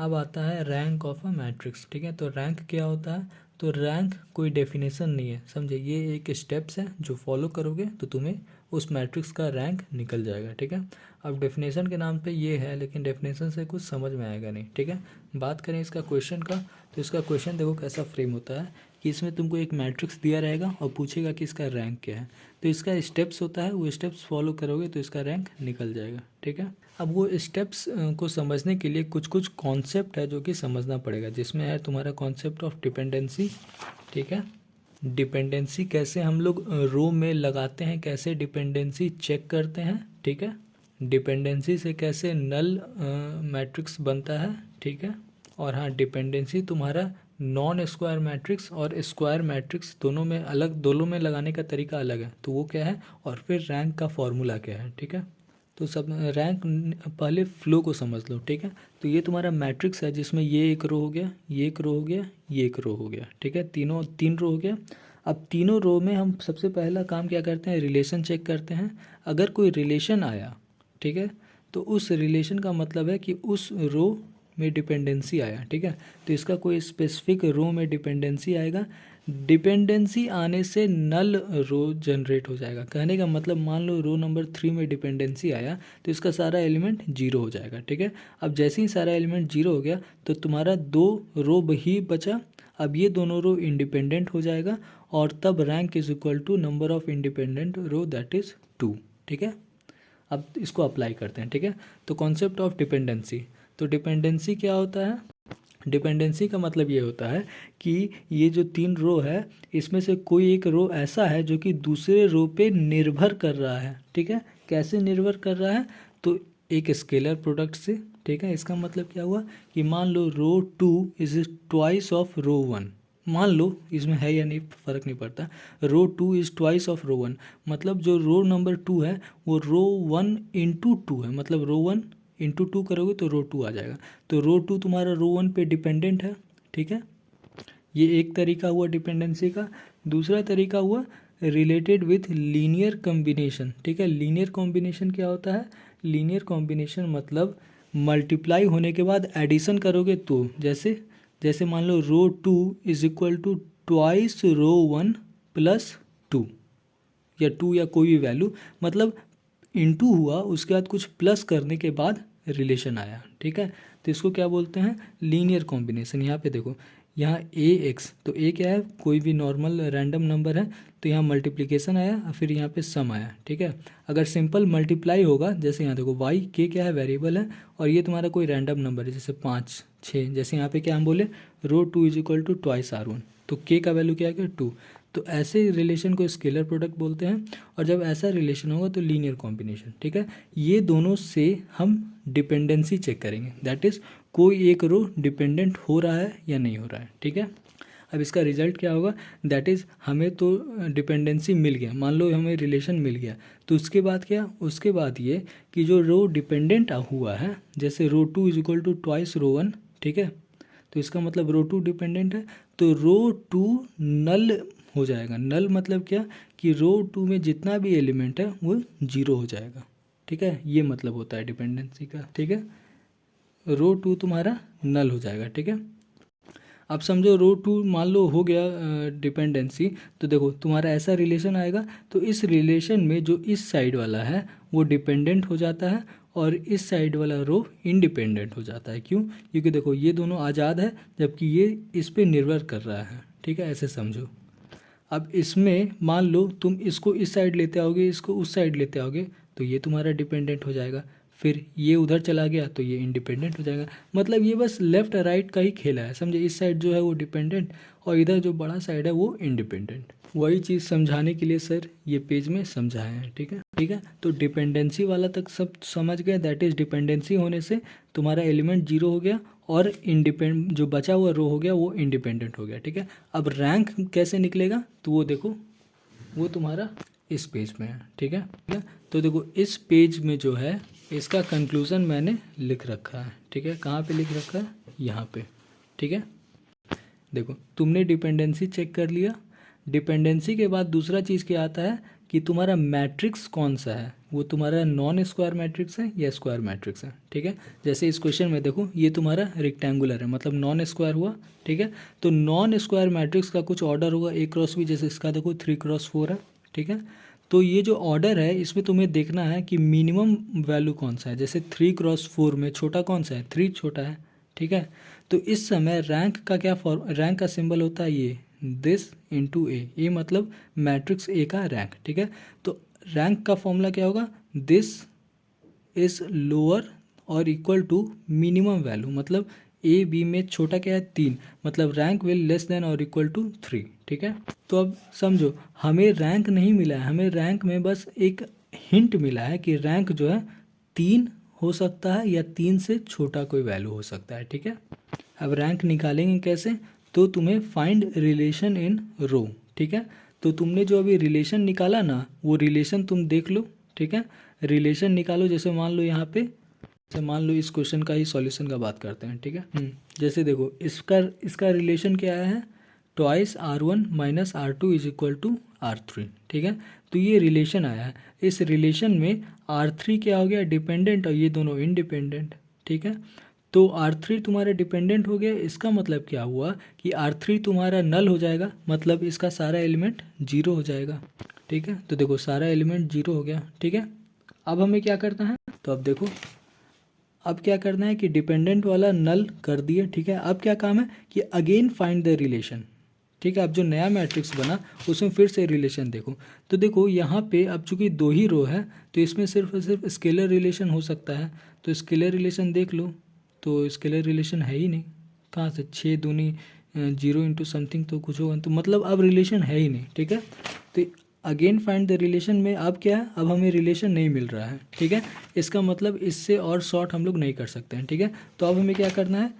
अब आता है रैंक ऑफ अ मैट्रिक्स। ठीक है, तो रैंक क्या होता है? तो रैंक कोई डेफिनेशन नहीं है, समझे, ये एक स्टेप्स है जो फॉलो करोगे तो तुम्हें उस मैट्रिक्स का रैंक निकल जाएगा। ठीक है, अब डेफिनेशन के नाम पे ये है, लेकिन डेफिनेशन से कुछ समझ में आएगा नहीं। ठीक है, बात करें इसका क्वेश्चन का, तो इसका क्वेश्चन देखो कैसा फ्रेम होता है कि इसमें तुमको एक मैट्रिक्स दिया रहेगा और पूछेगा कि इसका रैंक क्या है। तो इसका स्टेप्स होता है, वो स्टेप्स फॉलो करोगे तो इसका रैंक निकल जाएगा। ठीक है, अब वो स्टेप्स को समझने के लिए कुछ कुछ कॉन्सेप्ट है जो कि समझना पड़ेगा, जिसमें है तुम्हारा कॉन्सेप्ट ऑफ डिपेंडेंसी। ठीक है, डिपेंडेंसी कैसे हम लोग रो में लगाते हैं, कैसे डिपेंडेंसी चेक करते हैं। ठीक है, डिपेंडेंसी से कैसे नल मैट्रिक्स बनता है। ठीक है, और हाँ, डिपेंडेंसी तुम्हारा नॉन स्क्वायर मैट्रिक्स और स्क्वायर मैट्रिक्स दोनों में अलग, दोनों में लगाने का तरीका अलग है, तो वो क्या है, और फिर रैंक का फॉर्मूला क्या है। ठीक है, तो सब रैंक पहले फ्लो को समझ लो। ठीक है, तो ये तुम्हारा मैट्रिक्स है जिसमें ये एक रो हो गया, ये एक रो हो गया, ये एक रो हो गया। ठीक है, तीन रो हो गया। अब तीनों रो में हम सबसे पहला काम क्या करते हैं, रिलेशन चेक करते हैं। अगर कोई रिलेशन आया, ठीक है, तो उस रिलेशन का मतलब है कि उस रो में डिपेंडेंसी आया। ठीक है, तो इसका कोई स्पेसिफिक रो में डिपेंडेंसी आएगा, डिपेंडेंसी आने से नल रो जनरेट हो जाएगा। कहने का मतलब, मान लो रो नंबर 3 में डिपेंडेंसी आया तो इसका सारा एलिमेंट जीरो हो जाएगा। ठीक है, अब जैसे ही सारा एलिमेंट जीरो हो गया तो तुम्हारा दो रो ही बचा। अब ये दोनों रो इंडिपेंडेंट हो जाएगा और तब rank is equal to number of independent row, that is 2। ठीक है, अब इसको अप्लाई करते हैं। ठीक है, तो कॉन्सेप्ट ऑफ डिपेंडेंसी, तो डिपेंडेंसी क्या होता है? डिपेंडेंसी का मतलब ये होता है कि ये जो तीन रो है, इसमें से कोई एक रो ऐसा है जो कि दूसरे रो पे निर्भर कर रहा है। ठीक है, कैसे निर्भर कर रहा है? तो एक स्केलर प्रोडक्ट से। ठीक है, इसका मतलब क्या हुआ कि मान लो रो 2 इज ट्वाइस ऑफ रो 1। मान लो, इसमें है या नहीं फ़र्क नहीं पड़ता, रो 2 इज़ ट्वाइस ऑफ रो 1, मतलब जो रो नंबर 2 है वो रो 1 इंटू 2 है, मतलब रो 1 इंटू 2 करोगे तो रो 2 आ जाएगा। तो रो 2 तुम्हारा रो 1 पे डिपेंडेंट है। ठीक है, ये एक तरीका हुआ डिपेंडेंसी का। दूसरा तरीका हुआ रिलेटेड विथ लीनियर कॉम्बिनेशन। ठीक है, लीनियर कॉम्बिनेशन क्या होता है? लीनियर कॉम्बिनेशन मतलब मल्टीप्लाई होने के बाद एडिशन करोगे तो, जैसे जैसे मान लो row 2 is equal to twice row 1 plus 2, या 2 या कोई भी वैल्यू, मतलब इनटू हुआ, उसके बाद कुछ प्लस करने के बाद रिलेशन आया। ठीक है, तो इसको क्या बोलते हैं? Linear combination. यहाँ पे देखो, यहाँ ए एक्स, तो ए क्या है? कोई भी नॉर्मल रैंडम नंबर है, तो यहाँ मल्टीप्लिकेशन आया और फिर यहाँ पे सम आया। ठीक है, अगर सिंपल मल्टीप्लाई होगा, जैसे यहाँ देखो वाई के क्या है? वेरिएबल है, और ये तुम्हारा कोई रैंडम नंबर है, जैसे 5 6, जैसे यहाँ पे क्या हम बोले, row 2 is equal to twice R1, तो के का वैल्यू क्या है? 2। तो ऐसे रिलेशन को स्केलर प्रोडक्ट बोलते हैं, और जब ऐसा रिलेशन होगा तो लीनियर कॉम्बिनेशन। ठीक है, ये दोनों से हम डिपेंडेंसी चेक करेंगे, दैट इज़ कोई एक रो डिपेंडेंट हो रहा है या नहीं हो रहा है। ठीक है, अब इसका रिजल्ट क्या होगा? दैट इज़ हमें तो डिपेंडेंसी मिल गया, मान लो हमें रिलेशन मिल गया, तो उसके बाद क्या? उसके बाद ये कि जो रो डिपेंडेंट हुआ है, जैसे रो 2 is equal to twice row 1, ठीक है, तो इसका मतलब रो 2 डिपेंडेंट है, तो रो 2 नल हो जाएगा। नल मतलब क्या? कि रो 2 में जितना भी एलिमेंट है वो जीरो हो जाएगा। ठीक है, ये मतलब होता है डिपेंडेंसी का। ठीक है, रो 2 तुम्हारा नल हो जाएगा। ठीक है, अब समझो रो 2 मान लो हो गया डिपेंडेंसी, तो देखो तुम्हारा ऐसा रिलेशन आएगा, तो इस रिलेशन में जो इस साइड वाला है वो डिपेंडेंट हो जाता है और इस साइड वाला रो इंडिपेंडेंट हो जाता है। क्यों? क्योंकि देखो ये दोनों आज़ाद है, जबकि ये इस पे निर्भर कर रहा है। ठीक है, ऐसे समझो। अब इसमें मान लो तुम इसको इस साइड लेते आओगे, इसको उस साइड लेते आओगे, तो ये तुम्हारा डिपेंडेंट हो जाएगा, फिर ये उधर चला गया तो ये इंडिपेंडेंट हो जाएगा। मतलब ये बस लेफ़्ट राइट का ही खेला है, समझे। इस साइड जो है वो डिपेंडेंट और इधर जो बड़ा साइड है वो इंडिपेंडेंट। वही चीज़ समझाने के लिए सर ये पेज में समझाया है। ठीक है, ठीक है, तो डिपेंडेंसी वाला तक सब समझ गए, दैट इज़ डिपेंडेंसी होने से तुम्हारा एलिमेंट जीरो हो गया और इंडिपेंड जो बचा हुआ रो हो गया वो इंडिपेंडेंट हो गया। ठीक है, अब रैंक कैसे निकलेगा? तो वो देखो, वो तुम्हारा इस पेज में है। ठीक है, ठीक है, तो देखो इस पेज में जो है इसका कंक्लूज़न मैंने लिख रखा है। ठीक है, कहाँ पे लिख रखा है? यहाँ पे। ठीक है, देखो तुमने डिपेंडेंसी चेक कर लिया, डिपेंडेंसी के बाद दूसरा चीज़ क्या आता है कि तुम्हारा मैट्रिक्स कौन सा है, वो तुम्हारा नॉन स्क्वायर मैट्रिक्स है या स्क्वायर मैट्रिक्स है। ठीक है, जैसे इस क्वेश्चन में देखो ये तुम्हारा रेक्टेंगुलर है मतलब नॉन स्क्वायर हुआ। ठीक है, तो नॉन स्क्वायर मैट्रिक्स का कुछ ऑर्डर होगा A क्रॉस B, जैसे इसका देखो 3x4 है। ठीक है, तो ये जो ऑर्डर है इसमें तुम्हें देखना है कि मिनिमम वैल्यू कौन सा है। जैसे 3x4 में छोटा कौन सा है, 3 छोटा है। ठीक है, तो इस समय रैंक का क्या रैंक का सिंबल होता है ये दिस इंटू ए, ये मतलब मैट्रिक्स ए का रैंक। ठीक है, तो रैंक का फॉर्मूला क्या होगा, दिस इज लोअर और इक्वल टू मिनिमम वैल्यू, मतलब ए बी में छोटा क्या है 3, मतलब रैंक विल लेस देन और इक्वल टू 3। ठीक है, तो अब समझो हमें रैंक नहीं मिला है, हमें रैंक में बस एक हिंट मिला है कि रैंक जो है 3 हो सकता है या 3 से छोटा कोई वैल्यू हो सकता है। ठीक है, अब रैंक निकालेंगे कैसे, तो तुम्हें फाइंड रिलेशन इन रो। ठीक है, तो तुमने जो अभी रिलेशन निकाला ना वो रिलेशन तुम देख लो। ठीक है, रिलेशन निकालो। जैसे मान लो यहाँ पे, जैसे मान लो इस क्वेश्चन का ही सॉल्यूशन का बात करते हैं। ठीक है, जैसे देखो इसका रिलेशन क्या है, twice R1 minus R2 is equal to R3। ठीक है, तो ये रिलेशन आया है। इस रिलेशन में R3 क्या हो गया, डिपेंडेंट, और ये दोनों इंडिपेंडेंट। ठीक है, तो R3 तुम्हारा डिपेंडेंट हो गया, इसका मतलब क्या हुआ कि R3 तुम्हारा नल हो जाएगा, मतलब इसका सारा एलिमेंट 0 हो जाएगा। ठीक है, तो देखो सारा एलिमेंट 0 हो गया। ठीक है, अब हमें क्या करना है, तो अब देखो अब क्या करना है कि डिपेंडेंट वाला नल कर दिए। ठीक है, अब क्या काम है कि अगेन फाइंड द रिलेशन। ठीक है, अब जो नया मैट्रिक्स बना उसमें फिर से रिलेशन देखो। तो देखो यहाँ पे अब चूंकि 2 ही रो है तो इसमें सिर्फ और सिर्फ स्केलर रिलेशन हो सकता है। तो स्केलर रिलेशन देख लो, तो स्केलर रिलेशन है ही नहीं, कहाँ से 6 दूनी 0 इंटू समथिंग तो कुछ होगा, तो मतलब अब रिलेशन है ही नहीं। ठीक है, तो अगेन फाइंड द रिलेशन में अब क्या है, अब हमें रिलेशन नहीं मिल रहा है। ठीक है, इसका मतलब इससे और शॉर्ट हम लोग नहीं कर सकते हैं। ठीक है, तो अब हमें क्या करना है,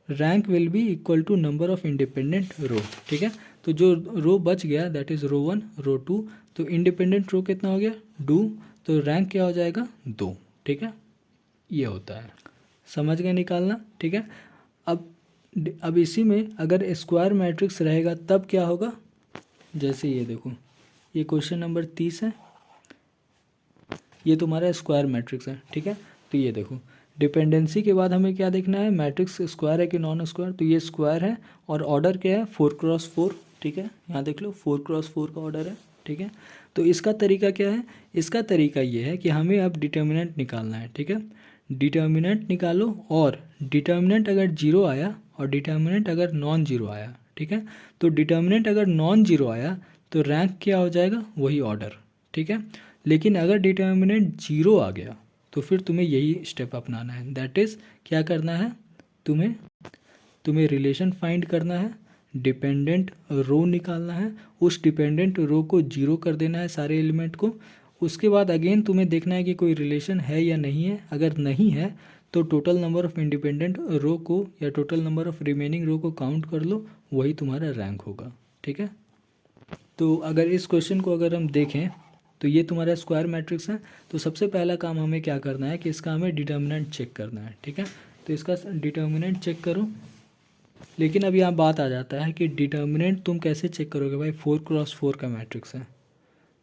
rank will be equal to number of independent row. ठीक है, तो जो रो बच गया दैट इज़ रो 1 रो 2, तो इंडिपेंडेंट रो कितना हो गया 2, तो रैंक क्या हो जाएगा 2। ठीक है, ये होता है, समझ गए निकालना। ठीक है, अब इसी में अगर स्क्वायर मैट्रिक्स रहेगा तब क्या होगा, जैसे ये देखो ये क्वेश्चन नंबर 30 है, ये तुम्हारा स्क्वायर मैट्रिक्स है। ठीक है, तो ये देखो डिपेंडेंसी के बाद हमें क्या देखना है, मैट्रिक्स स्क्वायर है कि नॉन स्क्वायर, तो ये स्क्वायर है और ऑर्डर क्या है 4x4। ठीक है, यहाँ देख लो 4x4 का ऑर्डर है। ठीक है, तो इसका तरीका क्या है, इसका तरीका ये है कि हमें अब डिटर्मिनेंट निकालना है। ठीक है, डिटर्मिनेंट निकालो, और डिटर्मिनेंट अगर 0 आया और डिटर्मिनेंट अगर नॉन जीरो आया। ठीक है, तो डिटर्मिनेंट अगर नॉन जीरो आया तो रैंक क्या हो जाएगा, वही ऑर्डर। ठीक है, लेकिन अगर डिटर्मिनेंट 0 आ गया तो फिर तुम्हें यही स्टेप अपनाना है, दैट इज़ क्या करना है, तुम्हें रिलेशन फाइंड करना है, डिपेंडेंट रो निकालना है, उस डिपेंडेंट रो को 0 कर देना है सारे एलिमेंट को। उसके बाद अगेन तुम्हें देखना है कि कोई रिलेशन है या नहीं है, अगर नहीं है तो टोटल नंबर ऑफ इंडिपेंडेंट रो को या टोटल नंबर ऑफ रिमेनिंग रो को काउंट कर लो, वही तुम्हारा रैंक होगा। ठीक है, तो अगर इस क्वेश्चन को अगर हम देखें तो ये तुम्हारा स्क्वायर मैट्रिक्स है, तो सबसे पहला काम हमें क्या करना है कि इसका हमें डिटर्मिनेंट चेक करना है। ठीक है, तो इसका डिटर्मिनेंट चेक करो, लेकिन अब यहाँ बात आ जाता है कि डिटर्मिनेंट तुम कैसे चेक करोगे, भाई 4x4 का मैट्रिक्स है,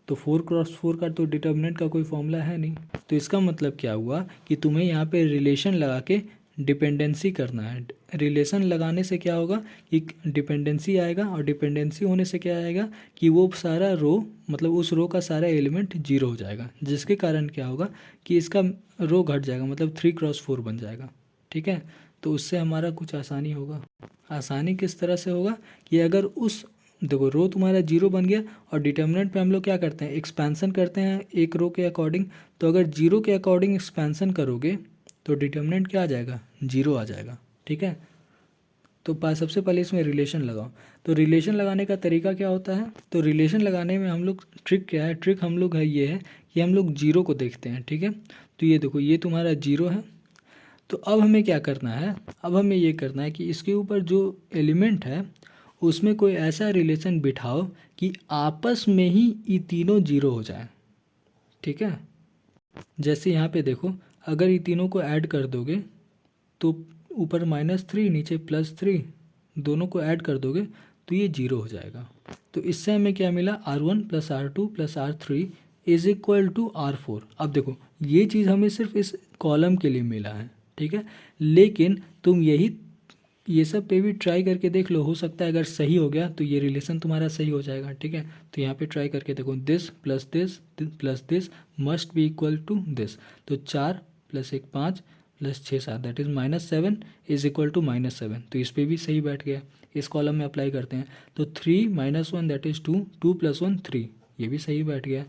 तो 4x4 का तो डिटर्मिनेंट का कोई फॉर्मूला है नहीं, तो इसका मतलब क्या हुआ कि तुम्हें यहाँ पे रिलेशन लगा के डिपेंडेंसी करना है। रिलेशन लगाने से क्या होगा कि डिपेंडेंसी आएगा, और डिपेंडेंसी होने से क्या आएगा कि वो सारा रो मतलब उस रो का सारा एलिमेंट 0 हो जाएगा, जिसके कारण क्या होगा कि इसका रो घट जाएगा, मतलब 3x4 बन जाएगा। ठीक है, तो उससे हमारा कुछ आसानी होगा। आसानी किस तरह से होगा कि अगर उस देखो रो तुम्हारा 0 बन गया और डिटर्मिनेंट पे हम लोग क्या करते हैं, एक्सपेंसन करते हैं एक रो के अकॉर्डिंग, तो अगर 0 के अकॉर्डिंग एक्सपेंसन करोगे तो डिटर्मिनेंट क्या आ जाएगा 0 आ जाएगा। ठीक है, तो सबसे पहले इसमें रिलेशन लगाओ। तो रिलेशन लगाने का तरीका क्या होता है, तो रिलेशन लगाने में हम लोग ट्रिक क्या है, ट्रिक हम लोग है ये है कि हम लोग 0 को देखते हैं। ठीक है, तो ये देखो ये तुम्हारा 0 है, तो अब हमें क्या करना है, अब हमें ये करना है कि इसके ऊपर जो एलिमेंट है उसमें कोई ऐसा रिलेशन बिठाओ कि आपस में ही ये तीनों 0 हो जाए। ठीक है, जैसे यहाँ पे देखो अगर ये तीनों को ऐड कर दोगे तो ऊपर -3 नीचे +3 दोनों को ऐड कर दोगे तो ये 0 हो जाएगा। तो इससे हमें क्या मिला, R1 plus R2 plus R3 is equal to R4। अब देखो ये चीज़ हमें सिर्फ इस कॉलम के लिए मिला है, ठीक है, लेकिन तुम ये सब पे भी ट्राई करके देख लो, हो सकता है अगर सही हो गया तो ये रिलेशन तुम्हारा सही हो जाएगा, ठीक है। तो यहाँ पे ट्राई करके देखो, this plus this must be equal to this. तो 4 plus 1 5 plus 6 7 that is -7 is equal to -7। तो इस पर भी सही बैठ गया, इस कॉलम में अप्लाई करते हैं। तो 3 - 1 दैट इज 2, 2 + 1 3, ये भी सही बैठ गया।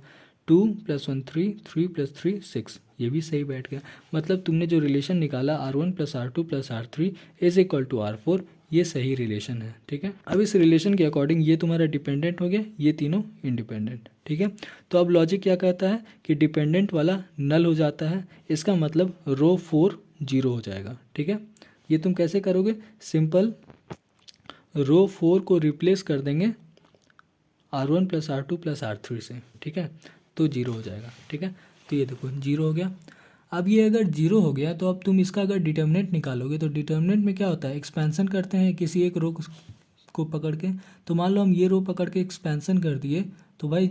2 + 1 3, 3 + 3 6, ये भी सही बैठ गया। मतलब तुमने जो रिलेशन निकाला R1 plus R2 plus R3 is equal to R4, ये सही रिलेशन है, ठीक है। अब इस रिलेशन के अकॉर्डिंग ये तुम्हारा डिपेंडेंट हो गया, ये तीनों इंडिपेंडेंट, ठीक है। तो अब लॉजिक क्या कहता है कि डिपेंडेंट वाला नल हो जाता है, इसका मतलब रो 4 0 हो जाएगा, ठीक है। ये तुम कैसे करोगे, सिंपल रो 4 को रिप्लेस कर देंगे R1 plus R2 plus R3 से, ठीक है, तो 0 हो जाएगा, ठीक है। तो ये देखो 0 हो गया। अब ये अगर 0 हो गया तो अब तुम इसका अगर डिटर्मिनेंट निकालोगे तो डिटर्मिनेंट में क्या होता है, एक्सपेंशन करते हैं किसी एक रो को पकड़ के। तो मान लो हम ये रो पकड़ के एक्सपेंशन कर दिए, तो भाई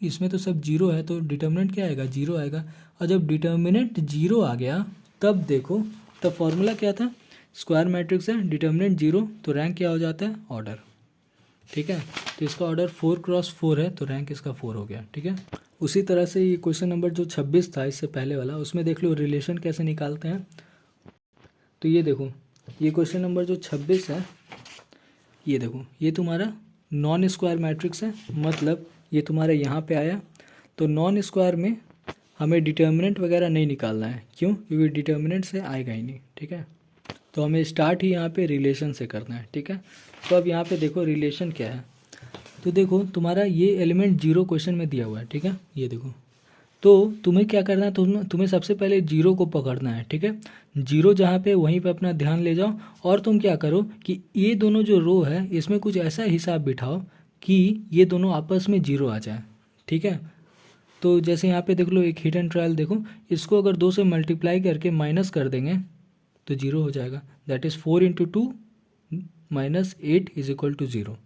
इसमें तो सब 0 है, तो डिटर्मिनेंट क्या आएगा, 0 आएगा। और जब डिटर्मिनेंट 0 आ गया तब देखो, तब फॉर्मूला क्या था, स्क्वायर मैट्रिक्स है, डिटर्मिनेंट 0 तो रैंक क्या हो जाता है, ऑर्डर, ठीक है। तो इसका ऑर्डर 4x4 है, तो रैंक इसका 4 हो गया, ठीक है। उसी तरह से ये क्वेश्चन नंबर जो 26 था इससे पहले वाला, उसमें देख लो रिलेशन कैसे निकालते हैं। तो ये देखो, ये क्वेश्चन नंबर जो 26 है, ये देखो ये तुम्हारा नॉन स्क्वायर मैट्रिक्स है, मतलब ये तुम्हारे यहाँ पे आया। तो नॉन स्क्वायर में हमें डिटर्मिनेंट वगैरह नहीं निकालना है, क्यों, क्योंकि डिटर्मिनेंट से आएगा ही नहीं, ठीक है। तो हमें स्टार्ट ही यहाँ पे रिलेशन से करना है, ठीक है। तो अब यहाँ पे देखो रिलेशन क्या है, तो देखो तुम्हारा ये एलिमेंट 0 क्वेश्चन में दिया हुआ है, ठीक है, ये देखो। तो तुम्हें क्या करना है, तुम्हें सबसे पहले 0 को पकड़ना है, ठीक है। 0 जहाँ पे वहीं पे अपना ध्यान ले जाओ, और तुम क्या करो कि ये दोनों जो रो है इसमें कुछ ऐसा हिसाब बिठाओ कि ये दोनों आपस में 0 आ जाए, ठीक है। तो जैसे यहाँ पे देख लो एक हिडन ट्रायल देखो, इसको अगर 2 से मल्टीप्लाई करके माइनस कर देंगे तो 0 हो जाएगा, that is 4 × 2 - 8 is equal to 0।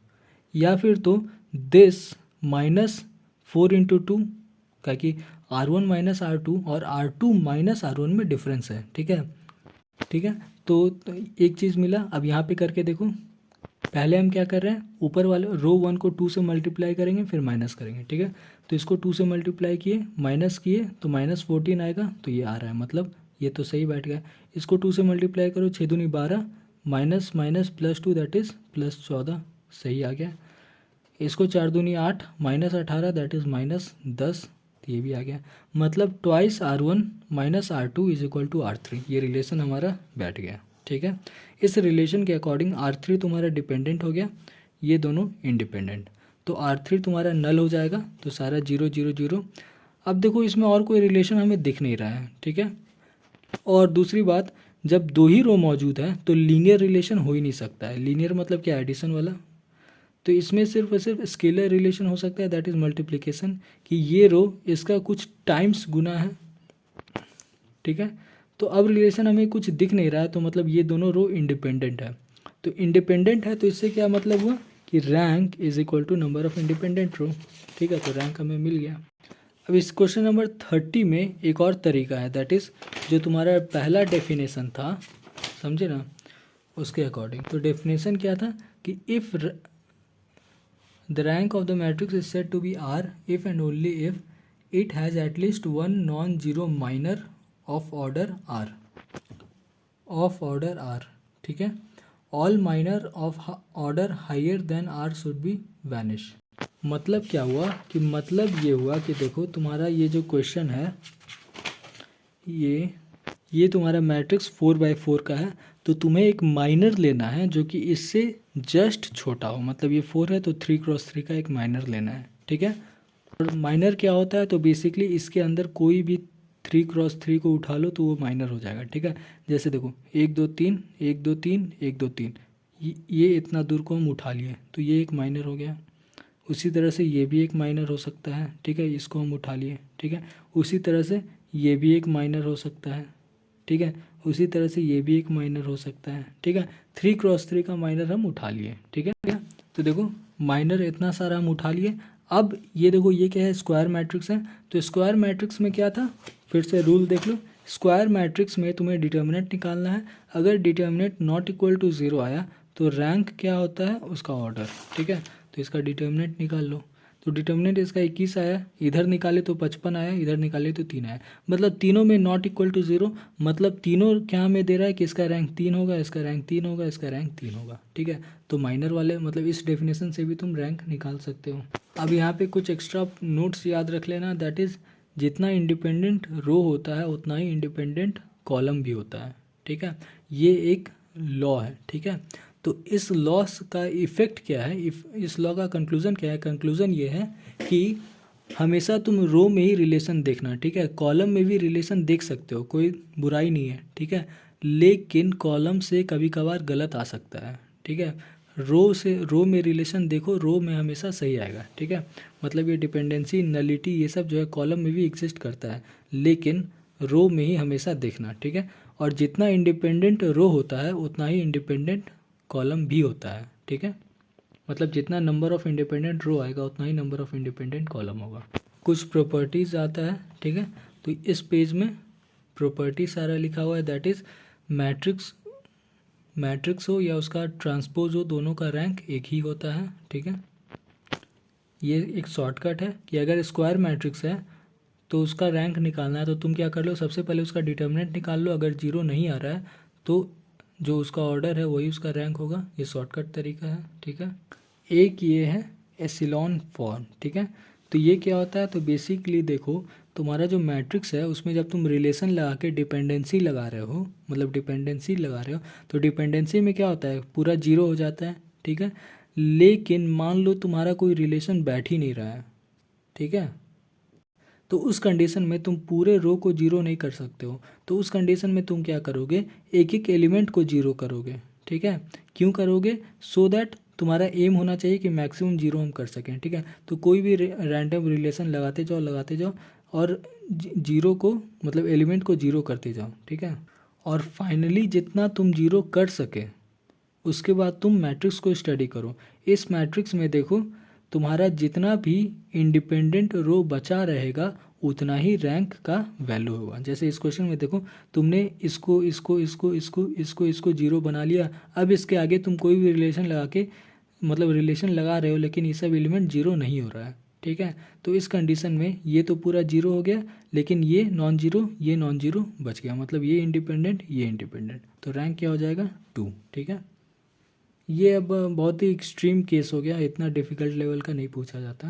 या फिर तो दिस -4 × 2, क्या कि R1 - R2 और R2 - R1 में डिफरेंस है, ठीक है, ठीक है। तो एक चीज़ मिला। अब यहाँ पे करके देखो, पहले हम क्या कर रहे हैं, ऊपर वाले रो 1 को 2 से मल्टीप्लाई करेंगे फिर माइनस करेंगे, ठीक है। तो इसको 2 से मल्टीप्लाई किए, माइनस किए तो -14 आएगा, तो ये आ रहा है, मतलब ये तो सही बैठ गया। इसको 2 से मल्टीप्लाई करो, 6 दूनी 12, माइनस माइनस +2 दैट इज़ +14, सही आ गया। इसको 4 दूनी 8, -18 दैट इज़ -10, तो ये भी आ गया। मतलब twice R1 - R2 is equal to R3, ये रिलेशन हमारा बैठ गया, ठीक है। इस रिलेशन के अकॉर्डिंग R3 तुम्हारा डिपेंडेंट हो गया, ये दोनों इंडिपेंडेंट। तो R3 तुम्हारा नल हो जाएगा, तो सारा 0 0 0। अब देखो इसमें और कोई रिलेशन हमें दिख नहीं रहा है, ठीक है। और दूसरी बात, जब 2 ही रो मौजूद है तो लीनियर रिलेशन हो ही नहीं सकता है। लीनियर मतलब क्या, एडिशन वाला। तो इसमें सिर्फ और सिर्फ स्केलर रिलेशन हो सकता है, दैट इज़ मल्टीप्लिकेशन, कि ये रो इसका कुछ टाइम्स गुना है, ठीक है। तो अब रिलेशन हमें कुछ दिख नहीं रहा है, तो मतलब ये दोनों रो इंडिपेंडेंट है। तो इंडिपेंडेंट है तो इससे क्या मतलब हुआ कि rank is equal to number of independent row, ठीक है। तो रैंक हमें मिल गया। अब इस क्वेश्चन नंबर 30 में एक और तरीका है, दैट इज़ जो तुम्हारा पहला डेफिनेशन था, समझे ना, उसके अकॉर्डिंग। तो डेफिनेशन क्या था कि if the rank of the matrix is said to be R if and only if it has at least one non zero minor of order R, ठीक है। All minor of order higher than R should be vanish. मतलब क्या हुआ कि मतलब ये हुआ कि देखो तुम्हारा ये जो क्वेश्चन है, ये तुम्हारा मैट्रिक्स 4x4 का है, तो तुम्हें एक माइनर लेना है जो कि इससे जस्ट छोटा हो। मतलब ये 4 है तो 3x3 का एक माइनर लेना है, ठीक है। और माइनर क्या होता है, तो बेसिकली इसके अंदर कोई भी 3x3 को उठा लो तो वो माइनर हो जाएगा, ठीक है। जैसे देखो 1 2 3 1 2 3 1 2 3, ये इतना दूर को हम उठा लिए तो ये एक माइनर हो गया। उसी तरह से ये भी एक माइनर हो सकता है, ठीक है, इसको हम उठा लिए, ठीक है। उसी तरह से ये भी एक माइनर हो सकता है, ठीक है। उसी तरह से ये भी एक माइनर हो सकता है, ठीक है। 3x3 का माइनर हम उठा लिए, ठीक है। तो देखो माइनर इतना सारा हम उठा लिए। अब ये देखो ये क्या है, स्क्वायर मैट्रिक्स है। तो स्क्वायर मैट्रिक्स में क्या था, फिर से रूल देख लो। स्क्वायर मैट्रिक्स में तुम्हें डिटर्मिनेंट निकालना है। अगर डिटर्मिनेंट नॉट इक्वल टू 0 आया तो रैंक क्या होता है, उसका ऑर्डर। ठीक है, तो इसका डिटर्मिनेंट निकाल लो। तो डिटर्मिनेंट इसका 21 आया, इधर निकाले तो 55 आया, इधर निकाले तो 3 आया। मतलब तीनों में नॉट इक्वल टू 0, मतलब तीनों क्या हमें दे रहा है कि इसका रैंक 3 होगा, इसका रैंक 3 होगा, इसका रैंक 3 होगा। ठीक है, तो माइनर वाले मतलब इस डेफिनेशन से भी तुम रैंक निकाल सकते हो। अब यहाँ पे कुछ एक्स्ट्रा नोट्स याद रख लेना, दैट इज़ जितना इंडिपेंडेंट रो होता है उतना ही इंडिपेंडेंट कॉलम भी होता है। ठीक है, ये एक लॉ है। ठीक है, तो इस लॉ का इफ़ेक्ट क्या है, इस लॉ का कंक्लूज़न क्या है, कंक्लूज़न ये है कि हमेशा तुम रो में ही रिलेशन देखना। ठीक है, कॉलम में भी रिलेशन देख सकते हो, कोई बुराई नहीं है। ठीक है, लेकिन कॉलम से कभी कभार गलत आ सकता है। ठीक है, रो में रिलेशन देखो, रो में हमेशा सही आएगा। ठीक है, मतलब ये डिपेंडेंसी, नलिटी, ये सब जो है कॉलम में भी एग्जिस्ट करता है, लेकिन रो में ही हमेशा देखना। ठीक है, और जितना इंडिपेंडेंट रो होता है उतना ही इंडिपेंडेंट कॉलम भी होता है। ठीक है, मतलब जितना नंबर ऑफ़ इंडिपेंडेंट रो आएगा उतना ही नंबर ऑफ़ इंडिपेंडेंट कॉलम होगा। कुछ प्रॉपर्टीज़ आता है। ठीक है, तो इस पेज में प्रॉपर्टी सारा लिखा हुआ है, दैट इज़ मैट्रिक्स हो या उसका ट्रांसपोज हो, दोनों का रैंक एक ही होता है। ठीक है, ये एक शॉर्टकट है कि अगर स्क्वायर मैट्रिक्स है तो उसका रैंक निकालना है तो तुम क्या कर लो, सबसे पहले उसका डिटर्मिनेंट निकाल लो। अगर 0 नहीं आ रहा है तो जो उसका ऑर्डर है वही उसका रैंक होगा। ये शॉर्टकट तरीका है। ठीक है, एक ये है एसिलॉन फॉर्म। ठीक है, तो ये क्या होता है, तो बेसिकली देखो तुम्हारा जो मैट्रिक्स है उसमें जब तुम रिलेशन लगा के डिपेंडेंसी लगा रहे हो, मतलब डिपेंडेंसी लगा रहे हो, तो डिपेंडेंसी में क्या होता है, पूरा 0 हो जाता है। ठीक है, लेकिन मान लो तुम्हारा कोई रिलेशन बैठ ही नहीं रहा है। ठीक है, तो उस कंडीशन में तुम पूरे रो को 0 नहीं कर सकते हो। तो उस कंडीशन में तुम क्या करोगे, एक एक एलिमेंट को 0 करोगे। ठीक है, क्यों करोगे, सो दैट तुम्हारा एम होना चाहिए कि मैक्सिमम 0 हम कर सकें। ठीक है, तो कोई भी रैंडम रिलेशन लगाते जाओ और 0 को, मतलब एलिमेंट को 0 करते जाओ। ठीक है, और फाइनली जितना तुम 0 कर सके उसके बाद तुम मैट्रिक्स को स्टडी करो। इस मैट्रिक्स में देखो तुम्हारा जितना भी इंडिपेंडेंट रो बचा रहेगा उतना ही रैंक का वैल्यू होगा। जैसे इस क्वेश्चन में देखो तुमने इसको 0 बना लिया। अब इसके आगे तुम कोई भी रिलेशन लगा के, मतलब रिलेशन लगा रहे हो, लेकिन ये सब एलिमेंट 0 नहीं हो रहा है। ठीक है, तो इस कंडीशन में ये तो पूरा 0 हो गया, लेकिन ये नॉन जीरो बच गया, मतलब ये इंडिपेंडेंट, तो रैंक क्या हो जाएगा, 2। ठीक है, ये अब बहुत ही एक्सट्रीम केस हो गया, इतना डिफ़िकल्ट लेवल का नहीं पूछा जाता।